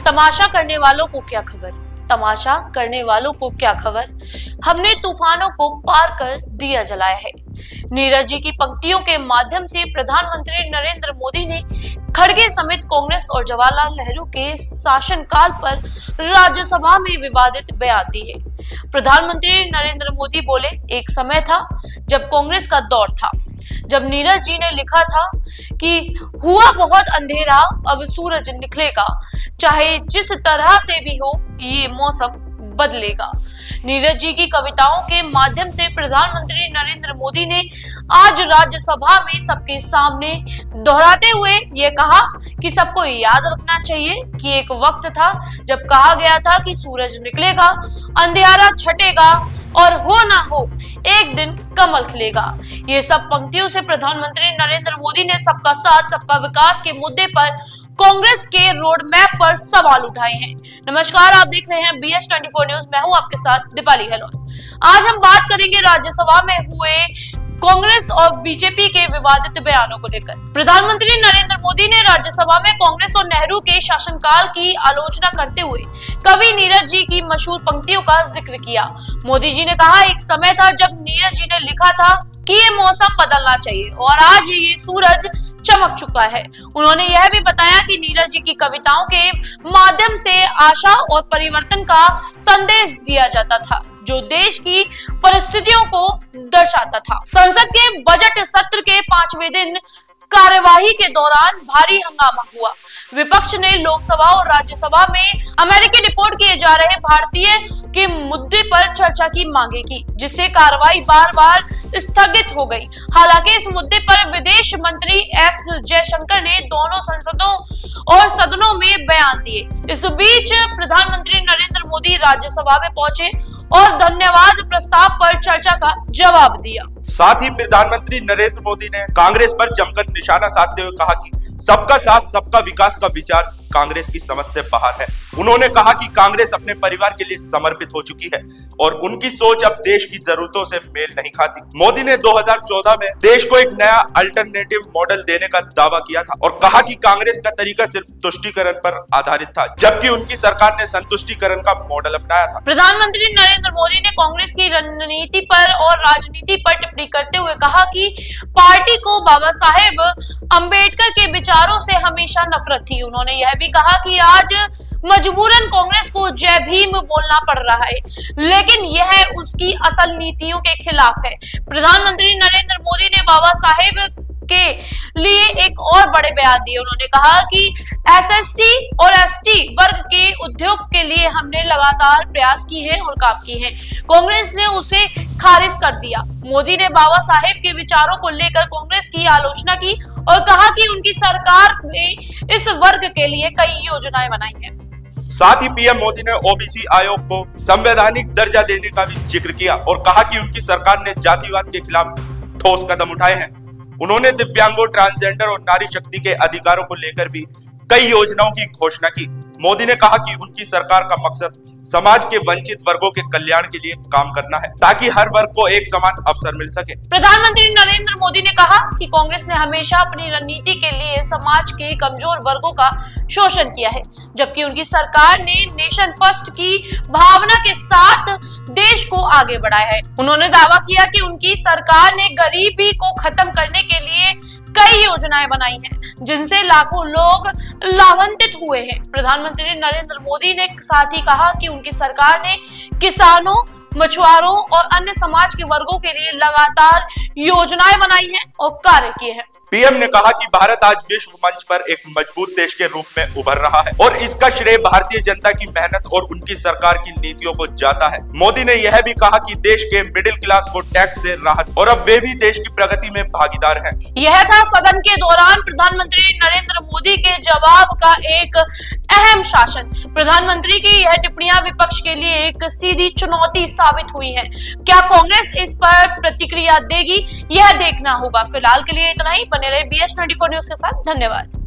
तमाशा करने वालों को क्या खबर, तमाशा करने वालों को क्या खबर, हमने तूफानों को पार कर दिया जलाया है। नीरज जी की पंक्तियों के माध्यम से प्रधानमंत्री नरेंद्र मोदी ने खड़गे समेत कांग्रेस और जवाहरलाल नेहरू के शासनकाल पर राज्यसभा में विवादित बयान दिए। प्रधानमंत्री नरेंद्र मोदी बोले, एक समय था जब कांग्रेस का दौर था, जब नीरज जी ने लिखा था कि हुआ बहुत अंधेरा अब सूरज निकलेगा, चाहे जिस तरह से भी हो ये मौसम बदलेगा। नीरज जी की कविताओं के माध्यम से प्रधानमंत्री नरेंद्र मोदी ने आज राज्यसभा में सबके सामने दोहराते हुए ये कहा कि सबको याद रखना चाहिए कि एक वक्त था जब कहा गया था कि सूरज निकलेगा, अंधेरा छटेगा और हो ना हो एक दिन कमल खिलेगा। ये सब पंक्तियों से प्रधानमंत्री नरेंद्र मोदी ने सबका साथ सबका विकास के मुद्दे पर कांग्रेस के रोड मैप पर सवाल उठाए हैं। नमस्कार, आप देख रहे हैं BS24 न्यूज। मैं हूं आपके साथ दीपाली गहलोत। आज हम बात करेंगे राज्यसभा में हुए कांग्रेस और बीजेपी के विवादित बयानों को लेकर। प्रधानमंत्री नरेंद्र मोदी ने राज्यसभा में कांग्रेस और नेहरू के शासनकाल की आलोचना करते हुए कवि नीरज जी की मशहूर पंक्तियों का जिक्र किया। मोदी जी ने कहा, एक समय था जब नीरज जी ने लिखा था कि ये मौसम बदलना चाहिए और आज ये सूरज चमक चुका है। उन्होंने यह भी बताया कि नीरज जी की कविताओं के माध्यम से आशा और परिवर्तन का संदेश दिया जाता था, जो देश की परिस्थितियों को दर्शाता था। संसद के बजट सत्र के 5वें दिन कार्यवाही के दौरान भारी हंगामा हुआ। विपक्ष ने लोकसभा और राज्यसभा में अमेरिकी डिपोर्ट किए जा रहे भारतीय के मुद्दे पर चर्चा की मांगे की, जिससे कार्रवाई बार बार स्थगित हो गई। हालांकि इस मुद्दे पर विदेश मंत्री एस जयशंकर ने दोनों संसदों और सदनों में बयान दिए। इस बीच प्रधानमंत्री नरेंद्र मोदी राज्यसभा में पहुंचे और धन्यवाद प्रस्ताव पर चर्चा का जवाब दिया। साथ ही प्रधानमंत्री नरेंद्र मोदी ने कांग्रेस पर जमकर निशाना साधते हुए कहा कि सबका साथ सबका विकास का विचार कांग्रेस की समझ से बाहर है। उन्होंने कहा कि कांग्रेस अपने परिवार के लिए समर्पित हो चुकी है और उनकी सोच अब देश की जरूरतों से मेल नहीं खाती। मोदी ने 2014 में देश को एक नया अल्टरनेटिव मॉडल देने का दावा किया था और कहा कि कांग्रेस का तरीका सिर्फ तुष्टीकरण पर आधारित था, जबकि उनकी सरकार ने संतुष्टीकरण का मॉडल अपनाया था। प्रधानमंत्री नरेंद्र मोदी ने कांग्रेस की रणनीति पर और राजनीति पर टिप्पणी करते हुए कहा कि पार्टी को बाबा साहेब अंबेडकर के विचारों से हमेशा नफरत थी। उन्होंने यह भी कहा कि आज मजबूरन कांग्रेस को जय भीम बोलना पड़ रहा है, लेकिन यह उसकी असल नीतियों के खिलाफ है। प्रधानमंत्री नरेंद्र मोदी ने बाबा साहेब के लिए एक और बड़े बयान दिए। उन्होंने कहा कि SSC और ST वर्ग के उद्योग के लिए हमने लगातार प्रयास किए हैं और काम किए हैं। कांग्रेस ने उसे खारिज कर दिया। मोदी ने बाबा साहेब के विचारों को लेकर कांग्रेस की आलोचना की और कहा कि उनकी सरकार ने इस वर्ग के लिए कई योजनाएं बनाई हैं। साथ ही पीएम मोदी ने ओबीसी आयोग को संवैधानिक दर्जा देने का भी जिक्र किया और कहा कि उनकी सरकार ने जातिवाद के खिलाफ ठोस कदम उठाए हैं। उन्होंने दिव्यांगों, ट्रांसजेंडर और नारी शक्ति के अधिकारों को लेकर भी कई योजनाओं की घोषणा की। मोदी ने कहा कि उनकी सरकार का मकसद समाज के वंचित वर्गों के कल्याण के लिए काम करना है, ताकि हर वर्ग को एक समान अवसर मिल सके। प्रधानमंत्री नरेंद्र मोदी ने कहा कि कांग्रेस ने हमेशा अपनी रणनीति के लिए समाज के कमजोर वर्गों का शोषण किया है, जबकि उनकी सरकार ने नेशन फर्स्ट की भावना के साथ देश को आगे बढ़ाया है। उन्होंने दावा किया कि उनकी सरकार ने गरीबी को खत्म करने के लिए कई योजनाएं बनाई हैं, जिनसे लाखों लोग लाभान्वित हुए हैं। प्रधानमंत्री नरेंद्र मोदी ने साथ ही कहा कि उनकी सरकार ने किसानों, मछुआरों और अन्य समाज के वर्गों के लिए लगातार योजनाएं बनाई हैं और कार्य किए हैं। पीएम ने कहा कि भारत आज विश्व मंच पर एक मजबूत देश के रूप में उभर रहा है और इसका श्रेय भारतीय जनता की मेहनत और उनकी सरकार की नीतियों को जाता है। मोदी ने यह भी कहा कि देश के मिडिल क्लास को टैक्स से राहत और अब वे भी देश की प्रगति में भागीदार हैं। यह था सदन के दौरान प्रधानमंत्री नरेंद्र मोदी के जवाब का एक अहम शासन। प्रधानमंत्री की यह टिप्पणियां विपक्ष के लिए एक सीधी चुनौती साबित हुई है। क्या कांग्रेस इस पर प्रतिक्रिया देगी, यह देखना होगा। फिलहाल के लिए इतना ही। बने रहे BS24 न्यूज के साथ। धन्यवाद।